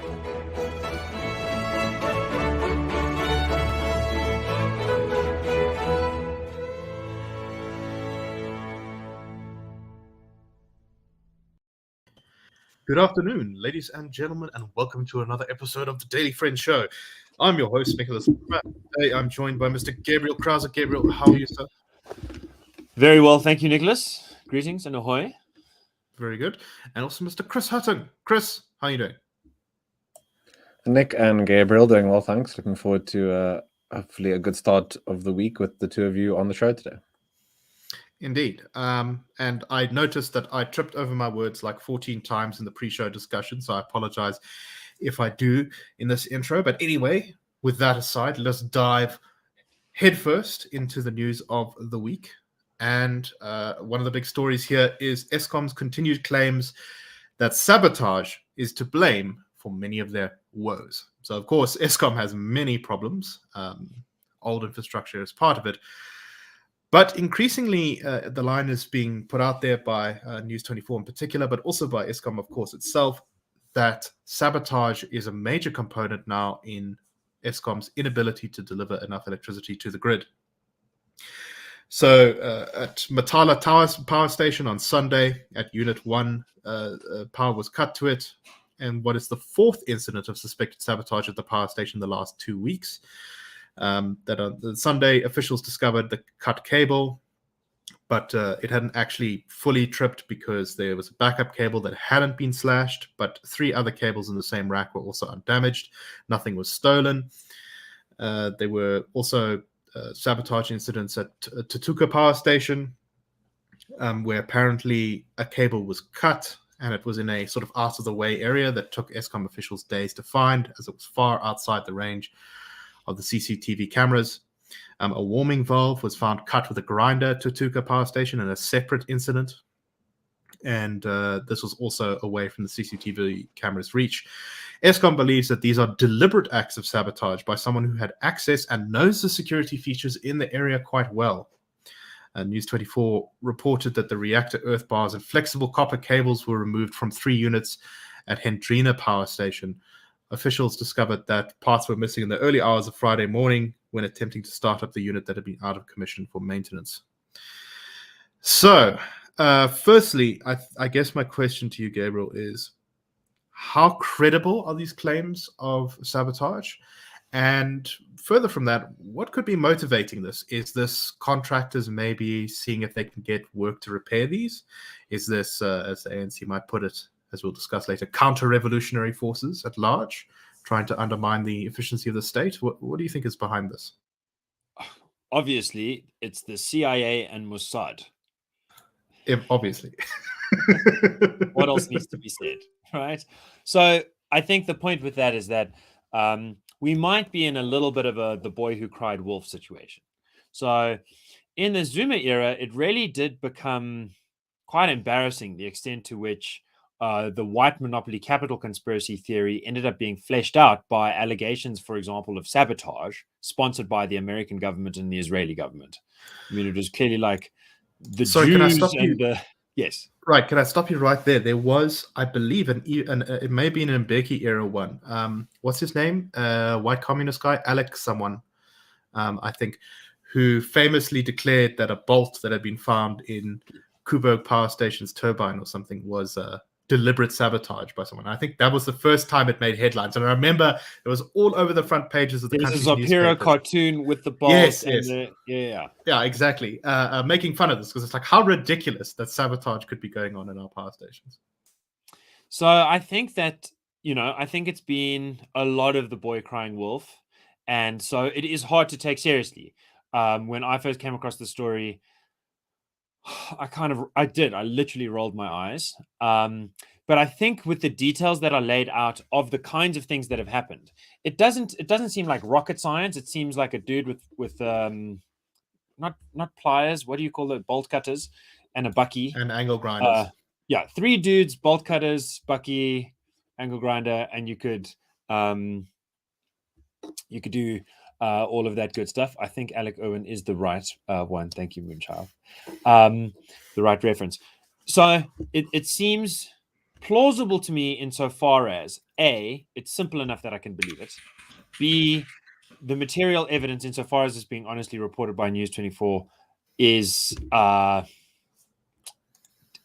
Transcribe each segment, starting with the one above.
Good afternoon, ladies and gentlemen, and welcome to another episode of the Daily Friend Show. I'm your host, Nicholas. Today I'm joined by Mr. Gabriel Crouse. Gabriel, how are you, sir? Very well, thank you, Nicholas. Greetings and ahoy. Very good. And also Mr. Chris Hattingh. Chris, how are you doing? Nick and Gabriel doing well, thanks. Looking forward to hopefully a good start of the week with the two of you on the show today. Indeed. And I noticed that I tripped over my words like 14 times in the pre-show discussion, so I apologize if I do in this intro. But anyway, with that aside, let's dive headfirst into the news of the week. And one of the big stories here is Eskom's continued claims that sabotage is to blame for many of their woes. So, of course, Eskom has many problems. Old infrastructure is part of it. But increasingly, the line is being put out there by News 24 in particular, but also by Eskom, of course, itself, that sabotage is a major component now in Eskom's inability to deliver enough electricity to the grid. So at Matala Power Station on Sunday, at Unit 1, power was cut to it. And what is the fourth incident of suspected sabotage at the power station in the last 2 weeks? That on the Sunday, officials discovered the cut cable, but it hadn't actually fully tripped because there was a backup cable that hadn't been slashed, but 3 other cables in the same rack were also undamaged. Nothing was stolen. There were also sabotage incidents at Tutuka Power Station, where apparently a cable was cut, and it was in a sort of out-of-the-way area that took Eskom officials days to find, as it was far outside the range of the CCTV cameras. A warming valve was found cut with a grinder at Tutuka Power Station in a separate incident. And this was also away from the CCTV cameras' reach. Eskom believes that these are deliberate acts of sabotage by someone who had access and knows the security features in the area quite well. News 24 reported that the reactor earth bars and flexible copper cables were removed from 3 units at Hendrina Power Station. Officials discovered that parts were missing in the early hours of Friday morning when attempting to start up the unit that had been out of commission for maintenance. So, firstly, I guess my question to you, Gabriel, is how credible are these claims of sabotage? And further from that, what could be motivating this? Is this contractors maybe seeing if they can get work to repair these? Is this, as the ANC might put it, as we'll discuss later, counter-revolutionary forces at large, trying to undermine the efficiency of the state? What do you think is behind this? Obviously, it's the CIA and Mossad. Obviously. What else needs to be said, right? So I think the point with that is that we might be in a little bit of the boy who cried wolf situation. So in the Zuma era, it really did become quite embarrassing, the extent to which the white monopoly capital conspiracy theory ended up being fleshed out by allegations, for example, of sabotage sponsored by the American government and the Israeli government. I mean, it was clearly like the Jews can I stop and you? Yes. Right, can I stop you right there? There was, I believe, it may be an Mbeki era one. What's his name? White communist guy, Alex someone, I think, who famously declared that a bolt that had been found in Coburg Power Station's turbine or something was deliberate sabotage by someone. I think that was the first time it made headlines, and I remember it was all over the front pages of the country's newspapers. There's a Zapiro cartoon with the bolt. Yes, and yes. Yeah, exactly. Making fun of this because it's like how ridiculous that sabotage could be going on in our power stations. So I think that, I think it's been a lot of the boy crying wolf, and so it is hard to take seriously. When I first came across the story, I literally rolled my eyes. But I think with the details that are laid out of the kinds of things that have happened, it doesn't seem like rocket science. It seems like a dude with not pliers. What do you call it? Bolt cutters and a bucky and angle grinders. 3 dudes, bolt cutters, bucky, angle grinder, and you could do all of that good stuff. I think Alec Owen is the right one. Thank you, Moonchild. The right reference. So it seems plausible to me insofar as A, it's simple enough that I can believe it. B, the material evidence, insofar as it's being honestly reported by News 24, is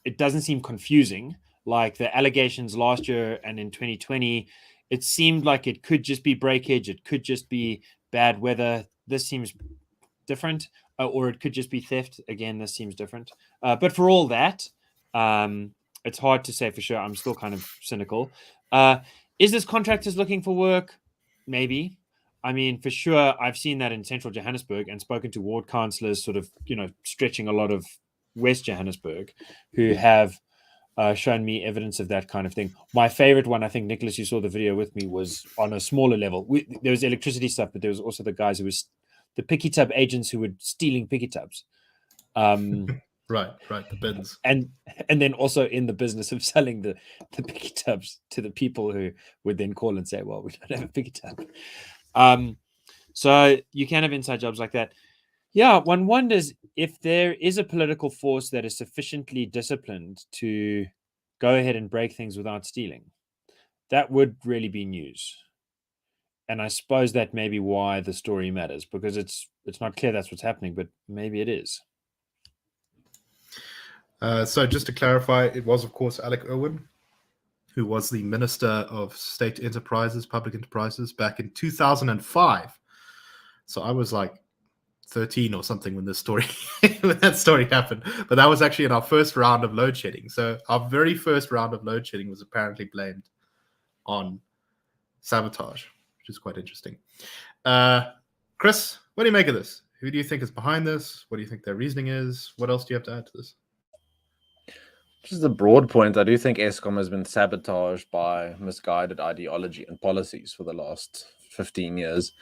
it doesn't seem confusing. Like the allegations last year and in 2020, it seemed like it could just be breakage, it could just be bad weather. This seems different, or it could just be theft. Again, this seems different. But for all that, it's hard to say for sure. I'm still kind of cynical. Is this contractors looking for work? Maybe. I mean, for sure, I've seen that in central Johannesburg and spoken to ward councillors sort of, stretching a lot of West Johannesburg who have shown me evidence of that kind of thing. My favorite one, I think, Nicholas, you saw the video with me, was on a smaller level. There was electricity stuff, but there was also the guys who was the picky tub agents who were stealing picky tubs. Right, the bins. And then also in the business of selling the picky tubs to the people who would then call and say, well, we don't have a picky tub. So you can have inside jobs like that. Yeah, one wonders if there is a political force that is sufficiently disciplined to go ahead and break things without stealing. That would really be news. And I suppose that may be why the story matters, because it's not clear that's what's happening, but maybe it is. So just to clarify, it was, of course, Alec Irwin, who was the Minister of State Enterprises, Public Enterprises, back in 2005. So I was like 13 or something when this story when that story happened. But that was actually in our first round of load shedding. So our very first round of load shedding was apparently blamed on sabotage, which is quite interesting. Chris, what do you make of this? Who do you think is behind this? What do you think their reasoning is? What else do you have to add to this? Just a broad point, I do think Eskom has been sabotaged by misguided ideology and policies for the last 15 years,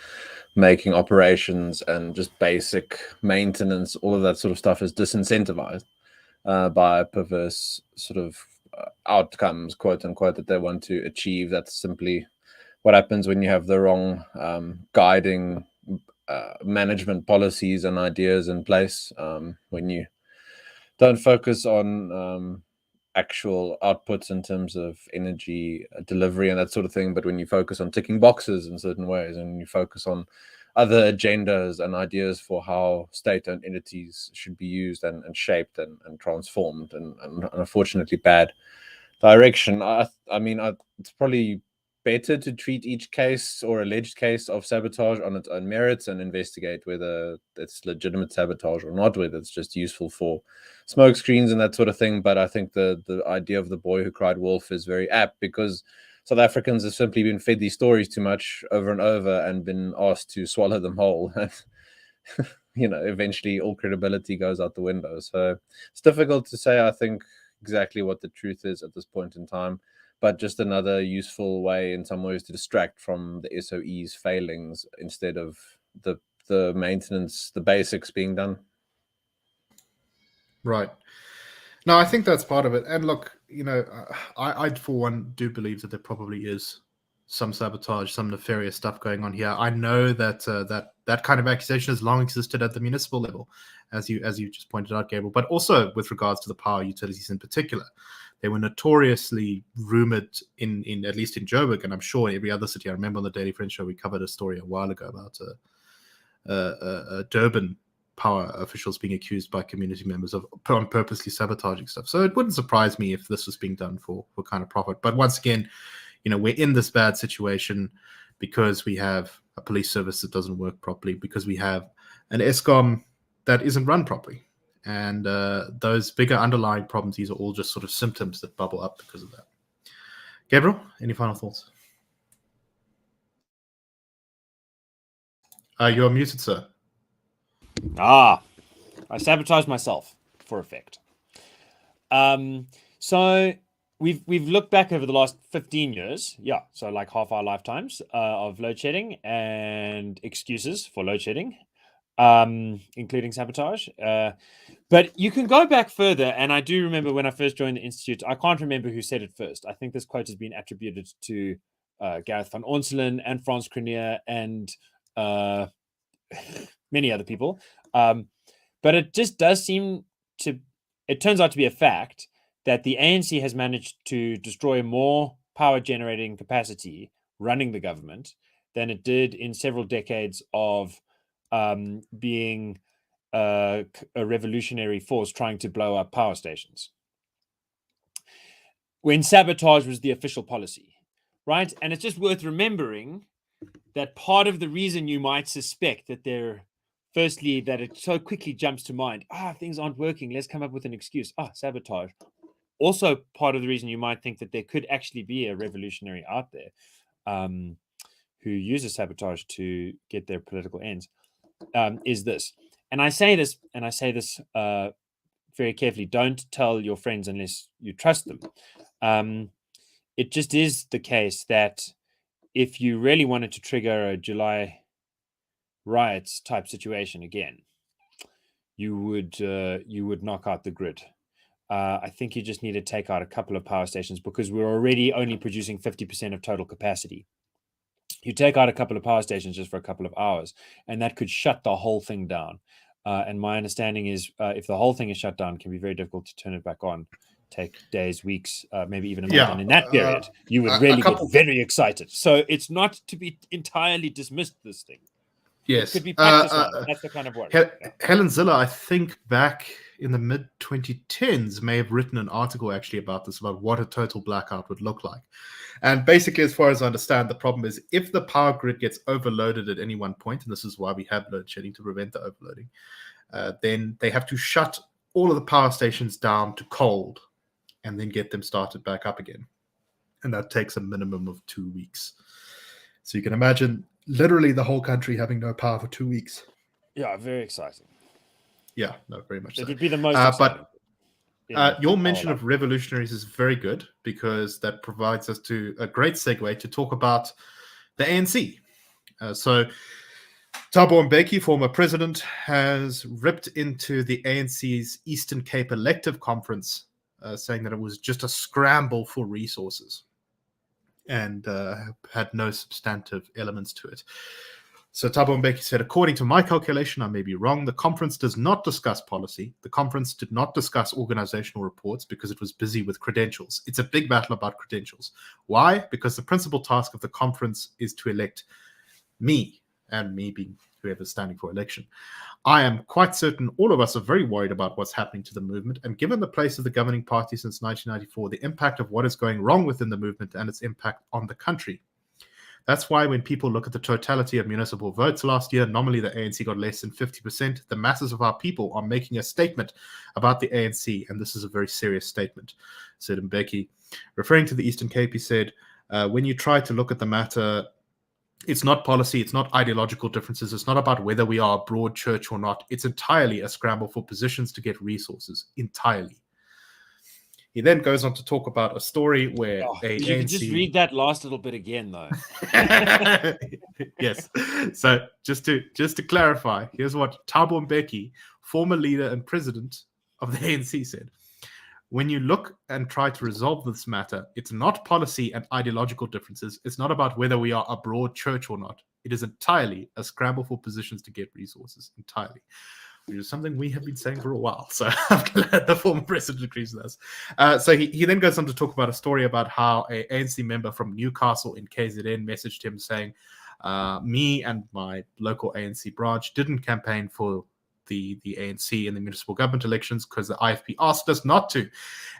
making operations and just basic maintenance, all of that sort of stuff is disincentivized by perverse sort of outcomes, quote unquote, that they want to achieve. That's simply what happens when you have the wrong guiding management policies and ideas in place, when you don't focus on actual outputs in terms of energy delivery and that sort of thing, but when you focus on ticking boxes in certain ways, and you focus on other agendas and ideas for how state-owned entities should be used and shaped and transformed and unfortunately bad direction. I mean, it's probably better to treat each case or alleged case of sabotage on its own merits and investigate whether it's legitimate sabotage or not, whether it's just useful for smoke screens and that sort of thing. But I think the idea of the boy who cried wolf is very apt, because South Africans have simply been fed these stories too much over and over and been asked to swallow them whole. Eventually all credibility goes out the window. So it's difficult to say, I think, exactly what the truth is at this point in time, but just another useful way in some ways to distract from the SOE's failings instead of the maintenance, the basics being done. Right. No, I think that's part of it. And look, I for one do believe that there probably is some sabotage, some nefarious stuff going on here. I know that that kind of accusation has long existed at the municipal level, as you just pointed out, Gabriel, but also with regards to the power utilities in particular. They were notoriously rumored in at least in Joburg, and I'm sure in every other city. I remember on the Daily Friends show we covered a story a while ago about Durban power officials being accused by community members of purposely sabotaging stuff. So it wouldn't surprise me if this was being done for kind of profit. But once again, we're in this bad situation because we have a police service that doesn't work properly, because we have an Eskom that isn't run properly. And those bigger underlying problems, these are all just sort of symptoms that bubble up because of that. Gabriel, any final thoughts? You're muted, sir. I sabotaged myself for effect. So we've looked back over the last 15 years. Yeah, so like half our lifetimes of load shedding and excuses for load shedding, including sabotage. But you can go back further, and I do remember when I first joined the Institute, I can't remember who said it first. I think this quote has been attributed to Gareth van Onselen and Frans Cronje and many other people. But it just does seem to, it turns out to be a fact that the ANC has managed to destroy more power generating capacity running the government than it did in several decades of being a revolutionary force trying to blow up power stations, when sabotage was the official policy, right? And it's just worth remembering that part of the reason you might suspect that firstly, that it so quickly jumps to mind, things aren't working, let's come up with an excuse, sabotage. Also, part of the reason you might think that there could actually be a revolutionary out there who uses sabotage to get their political ends is this. And I say this very carefully. Don't tell your friends unless you trust them. It just is the case that if you really wanted to trigger a July riots type situation again, you would knock out the grid. I think you just need to take out a couple of power stations because we're already only producing 50% of total capacity. You take out a couple of power stations just for a couple of hours, and that could shut the whole thing down. And my understanding is if the whole thing is shut down, it can be very difficult to turn it back on. Take days, weeks, maybe even a month. And in that period, you would really get very excited. So it's not to be entirely dismissed, this thing. Yes. It could be practice round. That's the kind of work. Helen Ziller, I think back in the mid-2010s, may have written an article actually about this, about what a total blackout would look like. And basically, as far as I understand, the problem is if the power grid gets overloaded at any one point, and this is why we have load shedding to prevent the overloading, then they have to shut all of the power stations down to cold and then get them started back up again. And that takes a minimum of 2 weeks. So you can imagine literally the whole country having no power for 2 weeks. Yeah, very exciting. Yeah, no, very much. It would be the most exciting. But your mention of revolutionaries is very good because that provides us to a great segue to talk about the ANC. So Thabo Mbeki, former president, has ripped into the ANC's Eastern Cape elective conference, saying that it was just a scramble for resources and had no substantive elements to it. So Thabo Mbeki said, according to my calculation, I may be wrong, the conference does not discuss policy. The conference did not discuss organizational reports because it was busy with credentials. It's a big battle about credentials. Why? Because the principal task of the conference is to elect me, and me being whoever's standing for election. I am quite certain all of us are very worried about what's happening to the movement, and given the place of the governing party since 1994, the impact of what is going wrong within the movement and its impact on the country. That's why when people look at the totality of municipal votes last year, normally the ANC got less than 50%. The masses of our people are making a statement about the ANC, and this is a very serious statement, said Mbeki. Referring to the Eastern Cape, he said, when you try to look at the matter, it's not policy, it's not ideological differences, it's not about whether we are a broad church or not. It's entirely a scramble for positions to get resources, entirely. He then goes on to talk about a story where you can just read that last little bit again, though. Yes. So just to clarify, here's what Thabo Mbeki, former leader and president of the ANC, said. When you look and try to resolve this matter, it's not policy and ideological differences. It's not about whether we are a broad church or not. It is entirely a scramble for positions to get resources, entirely. Which is something we have been saying for a while. So I'm glad the former president agrees with us. So he then goes on to talk about a story about how an ANC member from Newcastle in KZN messaged him saying, me and my local ANC branch didn't campaign for the ANC in the municipal government elections because the IFP asked us not to.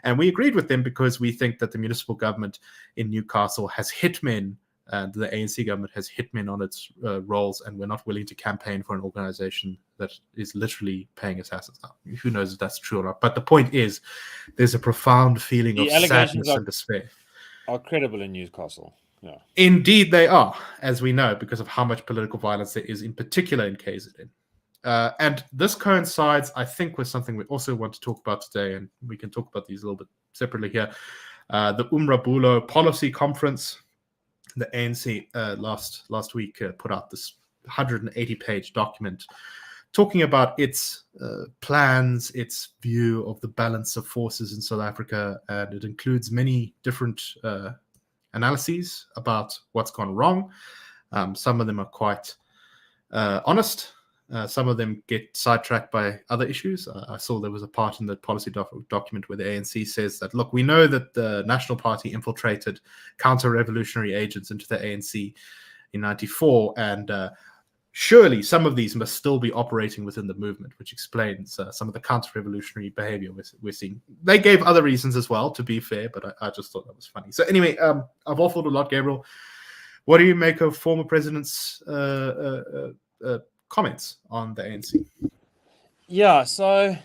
And we agreed with them because we think that the municipal government in Newcastle has hitmen, and the ANC government has hitmen on its rolls, and we're not willing to campaign for an organization that is literally paying assassins. Now, who knows if that's true or not? But the point is, there's a profound feeling of sadness and despair. Are credible in Newcastle. Yeah. Indeed, they are, as we know, because of how much political violence there is, in particular in KZN. And this coincides, I think, with something we also want to talk about today, and we can talk about these a little bit separately here. The Umrabulo Policy Conference. The ANC last week put out this 180-page document talking about its plans, its view of the balance of forces in South Africa, and it includes many different analyses about what's gone wrong. Some of them are quite honest, Some of them get sidetracked by other issues. I saw there was a part in the policy document where the ANC says that, look, we know that the National Party infiltrated counter-revolutionary agents into the ANC in 94, and surely some of these must still be operating within the movement, which explains some of the counter-revolutionary behavior we're seeing. They gave other reasons as well, to be fair, but I just thought that was funny. So anyway, I've waffled a lot, Gabriel. What do you make of former president's comments on the ANC? Yeah, so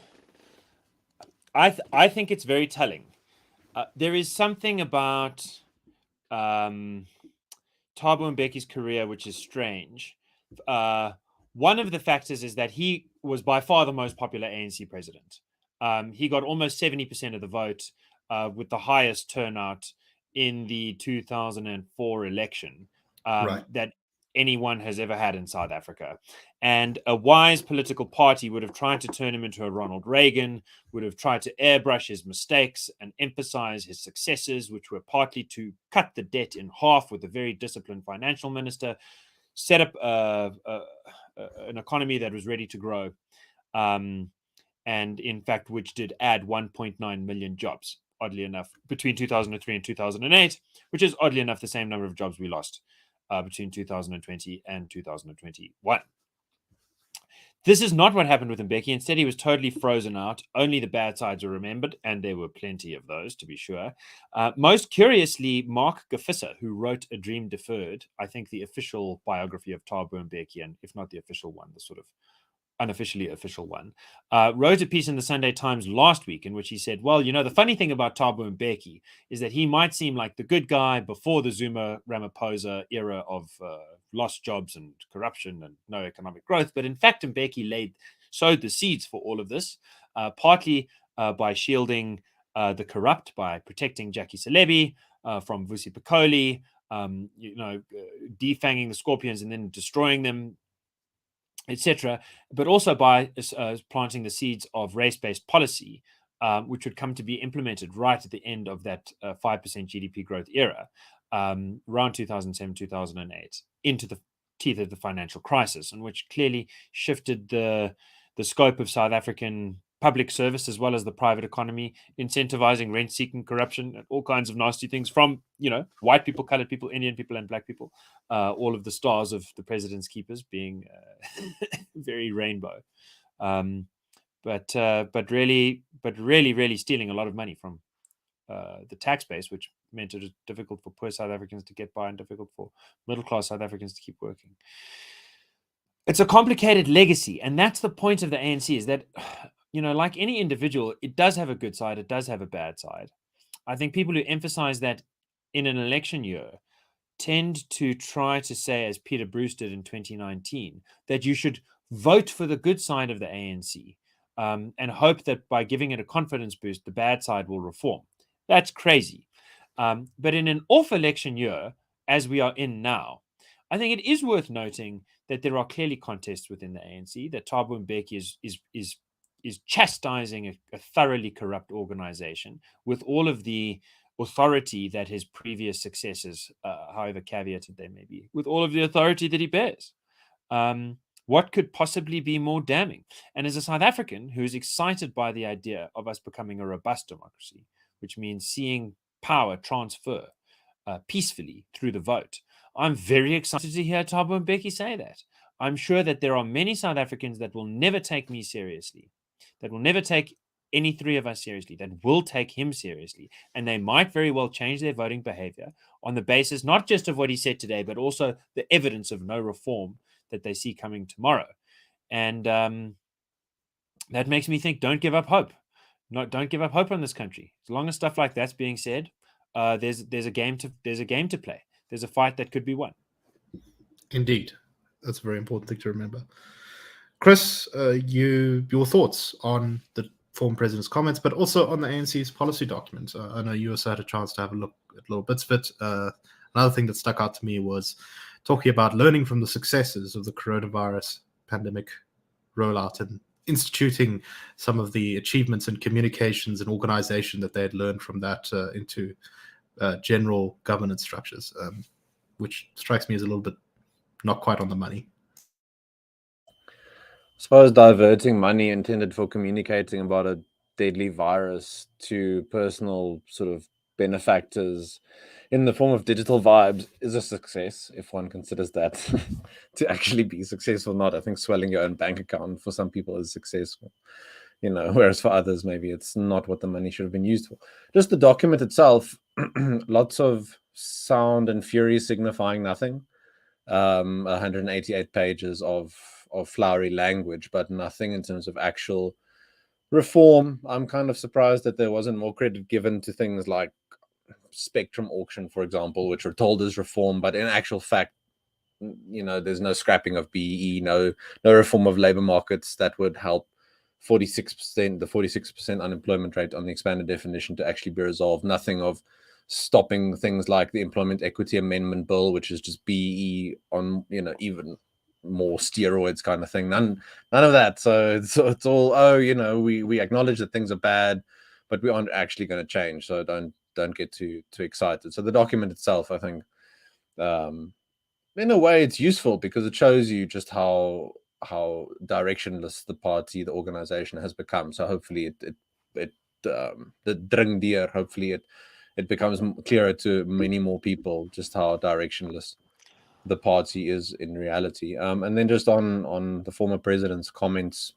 I think it's very telling. There is something about Thabo Mbeki's career which is strange. One of the factors is that he was by far the most popular ANC president. He got almost 70% of the vote, with the highest turnout in the 2004 election that anyone has ever had in South Africa. And a wise political party would have tried to turn him into a Ronald Reagan, would have tried to airbrush his mistakes and emphasize his successes, which were partly to cut the debt in half with a very disciplined financial minister, set up an economy that was ready to grow, and in fact, which did add 1.9 million jobs, oddly enough, between 2003 and 2008, which is oddly enough the same number of jobs we lost between 2020 and 2021. This is not what happened with Mbeki. Instead, he was totally frozen out. Only the bad sides were remembered, and there were plenty of those, to be sure. Most curiously, Mark Gafissa, who wrote A Dream Deferred, I think the official biography of Thabo Mbeki, and if not the official one, the sort of unofficially official one, wrote a piece in the Sunday Times last week in which he said, well, you know, the funny thing about Thabo Mbeki is that he might seem like the good guy before the Zuma Ramaphosa era of lost jobs and corruption and no economic growth. But in fact, Mbeki sowed the seeds for all of this, partly by shielding the corrupt, by protecting Jackie Selebi from Vusi Pikoli, defanging the scorpions and then destroying them, etc., but also by planting the seeds of race-based policy, which would come to be implemented right at the end of that 5% GDP growth era, around 2007, 2008, into the teeth of the financial crisis, and which clearly shifted the scope of South African public service as well as the private economy, incentivizing rent-seeking, corruption, and all kinds of nasty things from, white people, colored people, Indian people, and black people. All of the stars of the president's keepers being very rainbow, but really stealing a lot of money from the tax base, which meant it was difficult for poor South Africans to get by and difficult for middle-class South Africans to keep working. It's a complicated legacy, and that's the point of the ANC, is that, like any individual, it does have a good side, it does have a bad side. I think people who emphasize that in an election year tend to try to say, as Peter Bruce did in 2019, that you should vote for the good side of the ANC and hope that by giving it a confidence boost, the bad side will reform. That's crazy. But in an off-election year, as we are in now, I think it is worth noting that there are clearly contests within the ANC, that Thabo Mbeki is chastising a thoroughly corrupt organization with all of the authority that his previous successors, however caveated they may be, with all of the authority that he bears. What could possibly be more damning? And as a South African who is excited by the idea of us becoming a robust democracy, which means seeing power transfer peacefully through the vote, I'm very excited to hear Thabo Mbeki say that. I'm sure that there are many South Africans that will never take me seriously, that will never take any three of us seriously, that will take him seriously. And they might very well change their voting behavior on the basis not just of what he said today, but also the evidence of no reform that they see coming tomorrow. And that makes me think, don't give up hope. Don't give up hope on this country. As long as stuff like that's being said, there's a game to play. There's a fight that could be won. Indeed. That's a very important thing to remember. Chris, your thoughts on the former president's comments, but also on the ANC's policy document. I know you also had a chance to have a look at little bits of it. Another thing that stuck out to me was talking about learning from the successes of the coronavirus pandemic rollout and instituting some of the achievements in communications and organization that they had learned from that into general governance structures, which strikes me as a little bit not quite on the money. suppose diverting money intended for communicating about a deadly virus to personal sort of benefactors in the form of digital vibes is a success, if one considers that to actually be successful or not. I think swelling your own bank account for some people is successful, whereas for others, maybe it's not what the money should have been used for. Just the document itself, lots of sound and fury signifying nothing. 188 pages of flowery language, but nothing in terms of actual reform. I'm kind of surprised that there wasn't more credit given to things like spectrum auction, for example, which were told as reform, but in actual fact, there's no scrapping of BEE, no reform of labor markets that would help the 46% unemployment rate on the expanded definition to actually be resolved. Nothing of stopping things like the Employment Equity Amendment Bill, which is just BEE on, even more steroids kind of thing. None of that. So it's all, we acknowledge that things are bad, but we aren't actually going to change. So don't get too excited. So the document itself, I think, in a way, it's useful because it shows you just how directionless the party, the organization has become. So hopefully the dringdeer, hopefully it becomes clearer to many more people just how directionless the party is in reality. And then just on the former president's comments,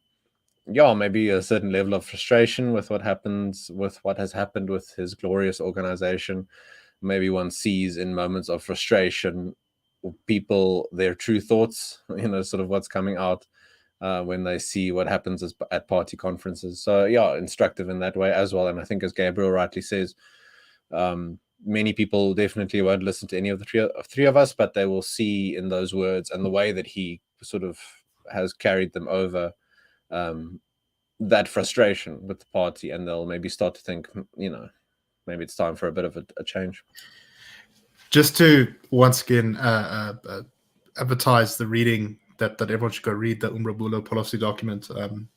maybe a certain level of frustration with what has happened with his glorious organization. Maybe one sees in moments of frustration people their true thoughts, sort of what's coming out when they see what happens at party conferences. So instructive in that way as well. And I think, as Gabriel rightly says, many people definitely won't listen to any of the three of us, but they will see in those words and the way that he sort of has carried them over that frustration with the party, and they'll maybe start to think, maybe it's time for a bit of a change. Just to once again advertise the reading that everyone should go read, the Umrabulo policy document.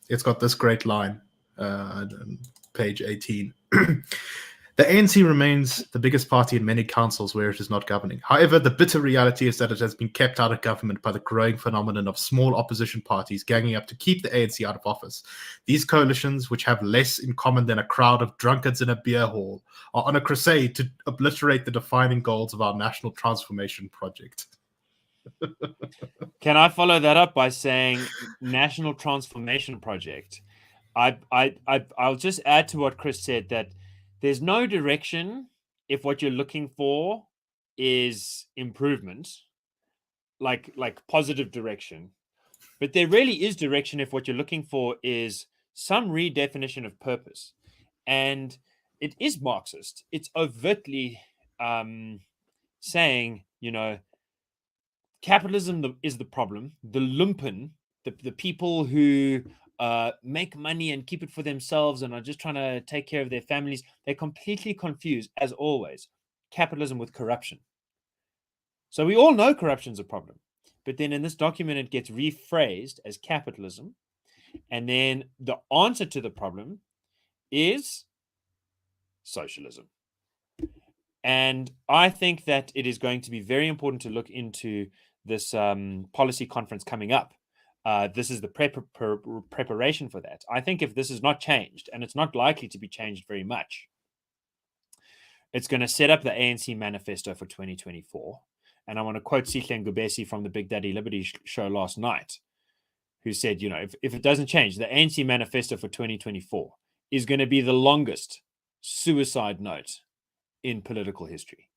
It's got this great line, page 18. The ANC remains the biggest party in many councils where it is not governing. However, the bitter reality is that it has been kept out of government by the growing phenomenon of small opposition parties ganging up to keep the ANC out of office. These coalitions, which have less in common than a crowd of drunkards in a beer hall, are on a crusade to obliterate the defining goals of our national transformation project. Can I follow that up by saying national transformation project? I'll just add to what Chris said, that there's no direction if what you're looking for is improvement, like positive direction. But there really is direction if what you're looking for is some redefinition of purpose. And it is Marxist. It's overtly saying, capitalism is the problem. The lumpen, the people who make money and keep it for themselves and are just trying to take care of their families, they completely confuse, as always, capitalism with corruption. So we all know corruption's a problem, but then in this document it gets rephrased as capitalism, and then the answer to the problem is socialism. And I think that it is going to be very important to look into this policy conference coming up. This is the preparation for that. I think if this is not changed, and it's not likely to be changed very much, it's going to set up the ANC manifesto for 2024. And I want to quote Sihle Ngubesi from the Big Daddy Liberty show last night, who said, if it doesn't change, the ANC manifesto for 2024 is going to be the longest suicide note in political history.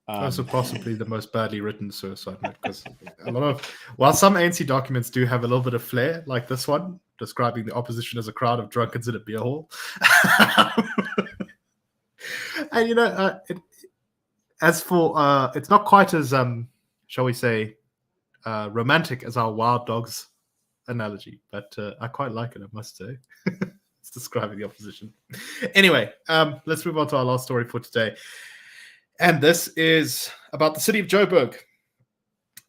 Also possibly the most badly written suicide note, because while some ANC documents do have a little bit of flair, like this one, describing the opposition as a crowd of drunkards in a beer hall. And as for it's not quite as shall we say romantic as our wild dogs analogy, but I quite like it, I must say. It's describing the opposition. Anyway, let's move on to our last story for today. And this is about the City of Joburg.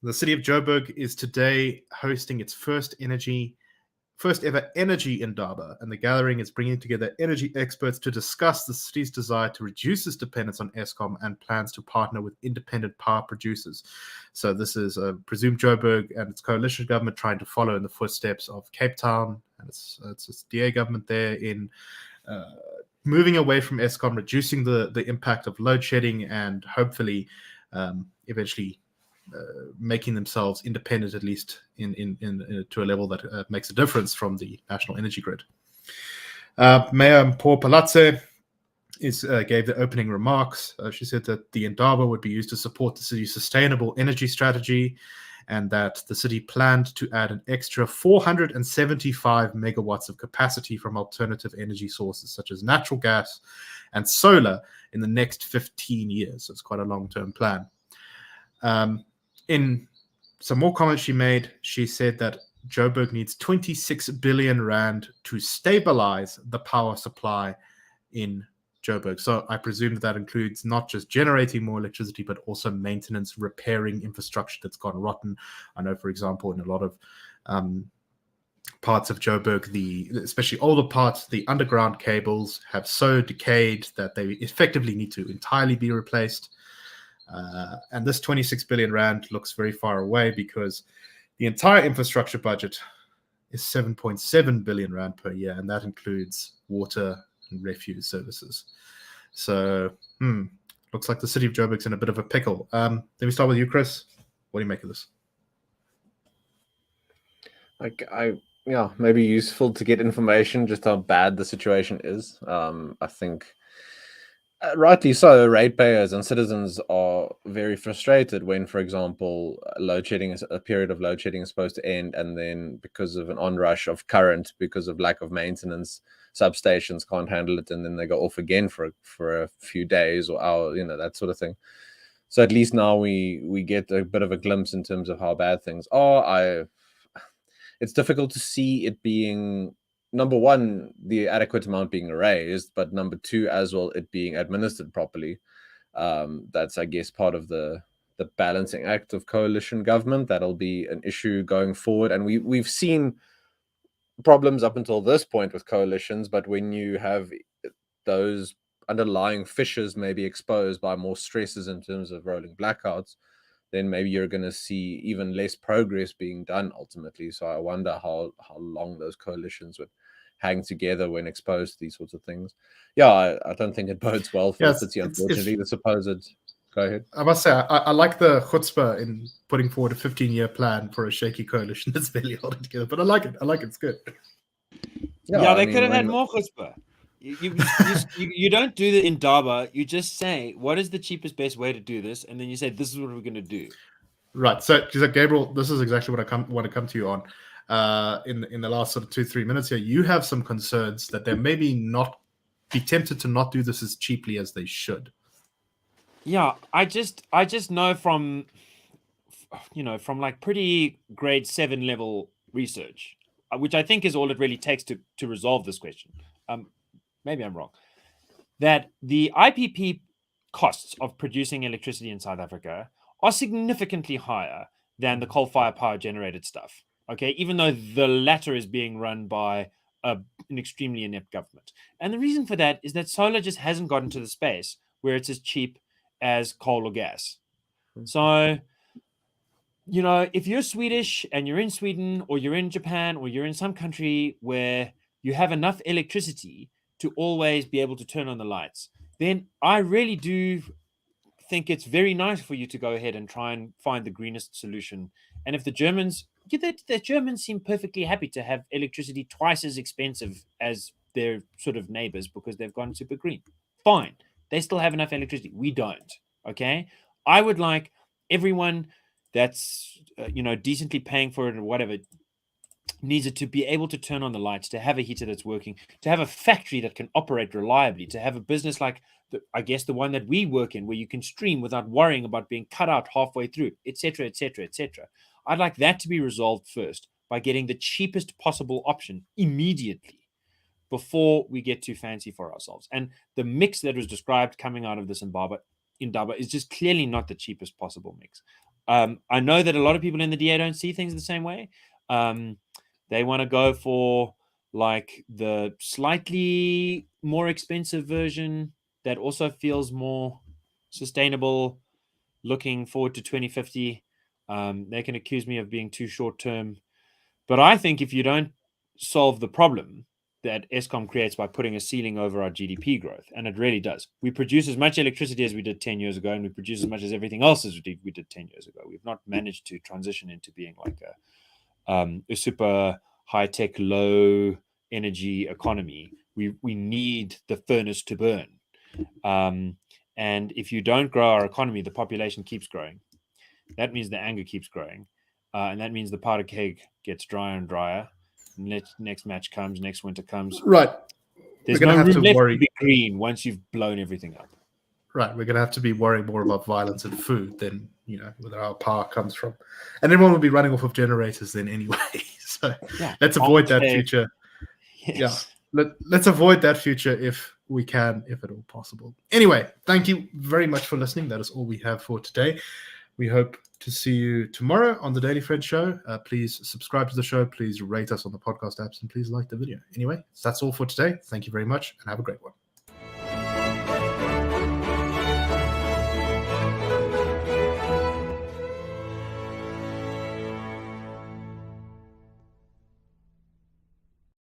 The City of Joburg is today hosting its first energy first ever energy indaba, and the gathering is bringing together energy experts to discuss the city's desire to reduce its dependence on Eskom and plans to partner with independent power producers. So this is presumed Joburg and its coalition government trying to follow in the footsteps of Cape Town and its DA government there in moving away from Eskom, reducing the impact of load shedding, and hopefully eventually making themselves independent, at least in to a level that makes a difference from the national energy grid. Mayor Paul Palatse gave the opening remarks. She said that the Indaba would be used to support the city's sustainable energy strategy, and that the city planned to add an extra 475 megawatts of capacity from alternative energy sources such as natural gas and solar in the next 15 years. So it's quite a long-term plan. In some more comments she made, she said that Joburg needs 26 billion rand to stabilize the power supply in Joburg. So I presume that includes not just generating more electricity, but also maintenance, repairing infrastructure that's gone rotten. I know, for example, in a lot of parts of Joburg, especially older parts, the underground cables have so decayed that they effectively need to entirely be replaced. And this 26 billion rand looks very far away because the entire infrastructure budget is 7.7 billion rand per year, and that includes water and refuse services. So, looks like the city of Joburg's in a bit of a pickle. Let me start with you, Chris. What do you make of this? Maybe useful to get information just how bad the situation is. I think rightly so, ratepayers and citizens are very frustrated when, for example, a period of load shedding is supposed to end, and then because of an onrush of current, because of lack of maintenance, substations can't handle it, and then they go off again for a few days or hours, that sort of thing. So at least now we get a bit of a glimpse in terms of how bad things are. It's difficult to see it being, number one, the adequate amount being raised, but number two, as well, it being administered properly. That's, I guess, part of the balancing act of coalition government. That'll be an issue going forward. And we've seen problems up until this point with coalitions, but when you have those underlying fissures maybe exposed by more stresses in terms of rolling blackouts, then maybe you're going to see even less progress being done ultimately. So I wonder how long those coalitions would hang together when exposed to these sorts of things. I don't think it bodes well for the city, unfortunately. The supposed... Go ahead. I must say, I like the chutzpah in putting forward a 15-year plan for a shaky coalition that's barely holding together. But I like it. It's good. They could have had more chutzpah. You don't do the indaba. You just say, what is the cheapest, best way to do this? And then you say, this is what we're going to do. Right. So, Gabriel, this is exactly what I want to come to you on. In the last sort of 2-3 minutes here, you have some concerns that they maybe not be tempted to not do this as cheaply as they should. Yeah, I just know from like pretty grade 7 level research, which I think is all it really takes to resolve this question. Maybe I'm wrong, that the IPP costs of producing electricity in South Africa are significantly higher than the coal-fired power generated stuff. Okay, even though the latter is being run by an extremely inept government. And the reason for that is that solar just hasn't gotten to the space where it's as cheap as coal or gas. So, if you're Swedish and you're in Sweden or you're in Japan or you're in some country where you have enough electricity to always be able to turn on the lights, then I really do think it's very nice for you to go ahead and try and find the greenest solution. And if the Germans seem perfectly happy to have electricity twice as expensive as their sort of neighbors because they've gone super green. Fine. They still have enough electricity. We don't. Okay. I would like everyone that's, decently paying for it or whatever needs it to be able to turn on the lights, to have a heater that's working, to have a factory that can operate reliably, to have a business like the one that we work in, where you can stream without worrying about being cut out halfway through, etc., etc., etc. I'd like that to be resolved first by getting the cheapest possible option immediately before we get too fancy for ourselves. And the mix that was described coming out of this Indaba is just clearly not the cheapest possible mix. I know that a lot of people in the DA don't see things the same way. They want to go for like the slightly more expensive version that also feels more sustainable. Looking forward to 2050. They can accuse me of being too short term, but I think if you don't solve the problem that Eskom creates by putting a ceiling over our GDP growth, and it really does. We produce as much electricity as we did 10 years ago, and we produce as much as everything else as we did 10 years ago. We've not managed to transition into being like a super high-tech, low-energy economy. We need the furnace to burn. And if you don't grow our economy, the population keeps growing. That means the anger keeps growing. And that means the powder keg gets drier and drier. Next match comes, next winter comes. Right. There's We're no gonna have room to left worry. to be green once you've blown everything up. Right, we're going to have to be worrying more about violence and food than, where our power comes from. And everyone will be running off of generators then anyway. So let's avoid that future. Yes. Yeah, let's avoid that future if we can, if at all possible. Anyway, thank you very much for listening. That is all we have for today. We hope to see you tomorrow on the Daily Friend Show. Please subscribe to the show. Please rate us on the podcast apps and please like the video. Anyway, that's all for today. Thank you very much and have a great one.